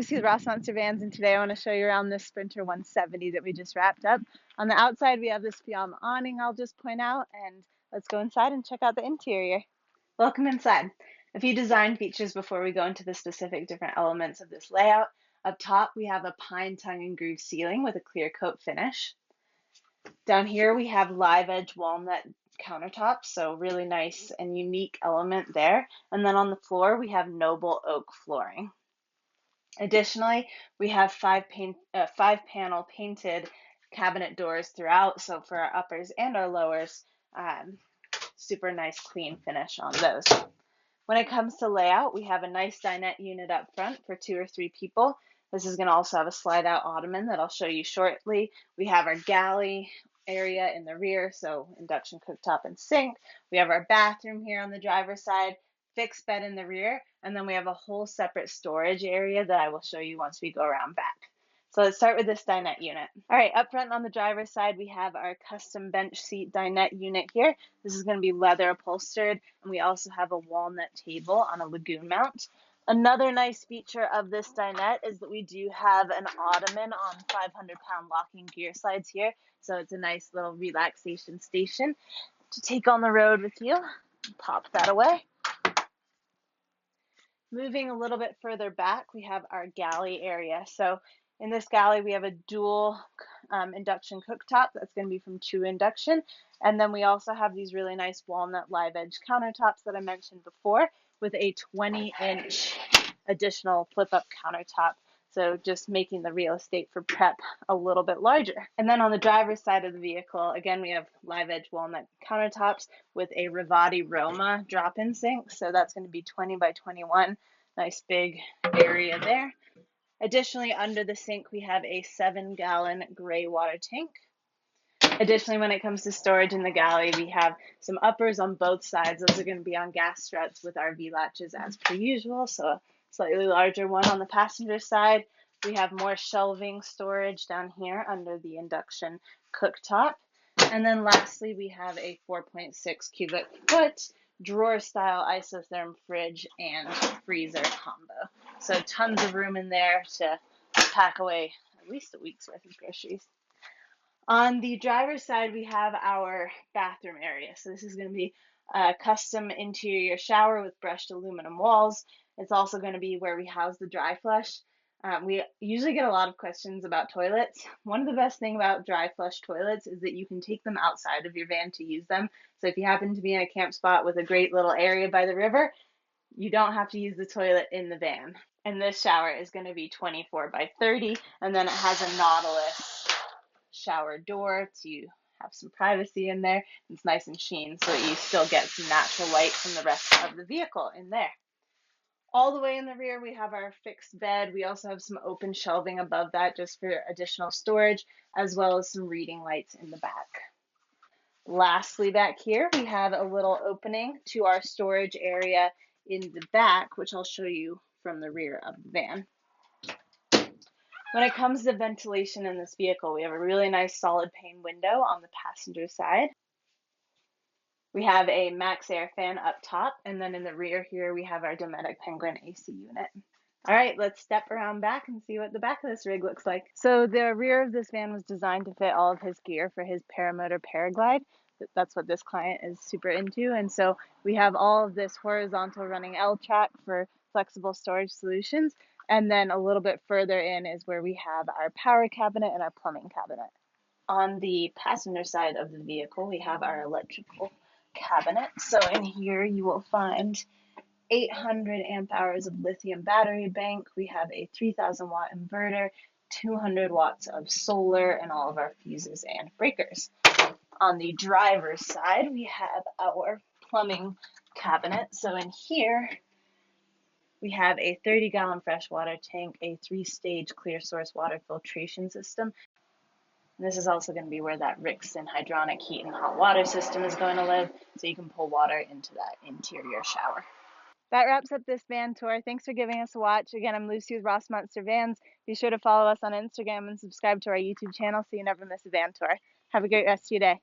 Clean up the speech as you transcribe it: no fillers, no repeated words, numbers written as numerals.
Lucy with Rossmönster Vans, and today I want to show you around this Sprinter 170 that we just wrapped up. On the outside we have this Fiam awning I'll just point out, and let's go inside and check out the interior. Welcome inside. A few design features before we go into the specific different elements of this layout. Up top we have a pine tongue and groove ceiling with a clear coat finish. Down here we have live edge walnut countertops, so really nice and unique element there. And then on the floor we have noble oak flooring. Additionally, we have five panel painted cabinet doors throughout, so for our uppers and our lowers, super nice clean finish on those. When it comes to layout, we have a nice dinette unit up front for 2 or 3 people. This is going to also have a slide out ottoman that I'll show you shortly. We have our galley area in the rear, so induction, cooktop, and sink. We have our bathroom here on the driver's side, fixed bed in the rear, and then we have a whole separate storage area that I will show you once we go around back. So let's start with this dinette unit. All right, up front on the driver's side, we have our custom bench seat dinette unit here. This is going to be leather upholstered, and we also have a walnut table on a lagoon mount. Another nice feature of this dinette is that we do have an ottoman on 500-pound locking gear slides here, so it's a nice little relaxation station to take on the road with you. Pop that away. Moving a little bit further back, we have our galley area. So in this galley, we have a dual induction cooktop. That's going to be from True Induction. And then we also have these really nice walnut live edge countertops that I mentioned before with a 20-inch additional flip-up countertop. So just making the real estate for prep a little bit larger. And then on the driver's side of the vehicle, again, we have live edge walnut countertops with a Ruvati Roma drop-in sink. So that's going to be 20 by 21. Nice big area there. Additionally, under the sink, we have a 7-gallon gray water tank. Additionally, when it comes to storage in the galley, we have some uppers on both sides. Those are going to be on gas struts with our V-latches as per usual, so a slightly larger one on the passenger side. We have more shelving storage down here under the induction cooktop. And then lastly, we have a 4.6 cubic foot drawer-style isotherm fridge and freezer combo. So tons of room in there to pack away at least a week's worth of groceries. On the driver's side, we have our bathroom area. So this is going to be a custom interior shower with brushed aluminum walls. It's also going to be where we house the dry flush. We usually get a lot of questions about toilets. One of the best things about dry flush toilets is that you can take them outside of your van to use them. So if you happen to be in a camp spot with a great little area by the river, you don't have to use the toilet in the van. And this shower is going to be 24 by 30, and then it has a Nautilus shower door to have some privacy in there. It's nice and sheen so that you still get some natural light from the rest of the vehicle in there. All the way in the rear, we have our fixed bed. We also have some open shelving above that just for additional storage, as well as some reading lights in the back. Lastly, back here, we have a little opening to our storage area in the back, which I'll show you from the rear of the van. When it comes to ventilation in this vehicle, we have a really nice solid pane window on the passenger side. We have a max air fan up top, and then in the rear here we have our Dometic Penguin AC unit. All right, let's step around back and see what the back of this rig looks like. So the rear of this van was designed to fit all of his gear for his paramotor paraglide. That's what this client is super into, and so we have all of this horizontal running L track for flexible storage solutions, and then a little bit further in is where we have our power cabinet and our plumbing cabinet. On the passenger side of the vehicle, we have our electrical cabinet. So in here you will find 800 amp hours of lithium battery bank. We have a 3000 watt inverter, 200 watts of solar, and all of our fuses and breakers. On the driver's side, we have our plumbing cabinet. So in here, we have a 30-gallon freshwater tank, a 3-stage clear source water filtration system. And this is also going to be where that Rixen hydronic heat and hot water system is going to live, so you can pull water into that interior shower. That wraps up this van tour. Thanks for giving us a watch. Again, I'm Lucy with Rossmönster Vans. Be sure to follow us on Instagram and subscribe to our YouTube channel so you never miss a van tour. Have a great rest of your day.